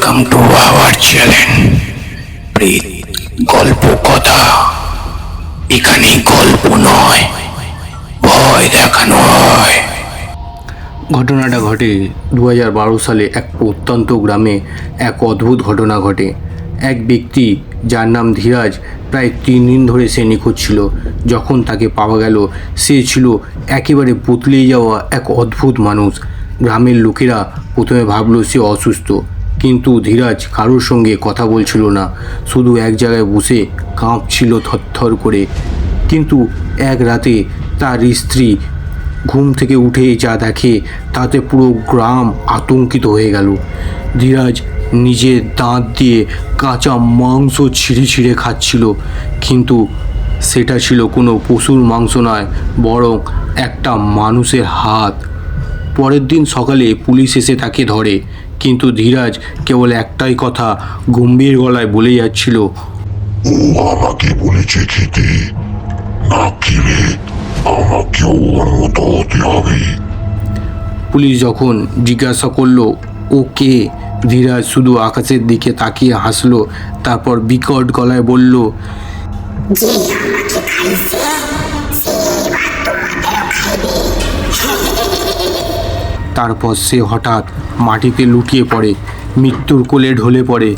Welcome to our channel প্রেত গল্প কথা। এখানে গল্প নয়, ভয় দেখানো হয়। ঘটনাটা ঘটে 2012 সালে এক প্রত্যন্ত গ্রামে। এক অদ্ভুত ঘটনা ঘটে। এক ব্যক্তি যার নাম ধীরাজ, প্রায় 3 দিন ধরে সে নিখোঁজ ছিল। যখন তাকে পাওয়া গেল, সে ছিল একেবারে বদলে যাওয়া এক অদ্ভুত মানুষ। গ্রামের লোকেরা প্রথমে ভাবলো সে অসুস্থ, কিন্তু ধীরাজ কারোর সঙ্গে কথা বলছিল না, শুধু এক জায়গায় বসে কাঁপছিল থরথর করে। কিন্তু এক রাতে তার স্ত্রী ঘুম থেকে উঠে যা দেখে তাতে পুরো গ্রাম আতঙ্কিত হয়ে গেল। ধীরাজ নিজের দাঁত দিয়ে কাঁচা মাংস ছিঁড়ে ছিঁড়ে খাচ্ছিল, কিন্তু সেটা ছিল কোনো পশুর মাংস নয়, বরং একটা মানুষের হাত। পরের দিন সকালে পুলিশ এসে তাকে ধরে, কিন্তু ধীরাজ কেবল একটাই কথা গম্ভীর গলায় বলে যাচ্ছিল, ও আমাকে বলেছে খেতে, না খেলে আমাকেও ওর মতো হতে হবে। পুলিশ যখন জিজ্ঞাসা করলো ও কে, ধীরাজ শুধু আকাশের দিকে তাকিয়ে হাসলো, তারপর বিকট গলায় বলল, যে আমাকে খাইছে সে এবার তোমাদেরও খাইবে। তারপর সে হঠাৎ মাটিতে লুটিয়ে পড়ে, মৃত্যুর কোলে ঢলে পড়ে।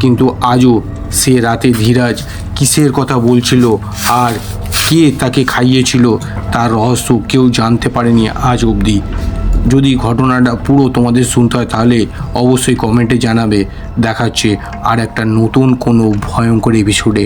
কিন্তু আজও সে রাতে ধীরাজ কিসের কথা বলছিল আর কে তাকে খাইয়েছিল তার রহস্য কেউ জানতে পারেনি আজ অবধি। যদি ঘটনাটা পুরো তোমাদের শুনতে হয় তাহলে অবশ্যই কমেন্টে জানাবে। দেখাচ্ছে আর একটা নতুন কোনো ভয়ঙ্কর এপিসোডে।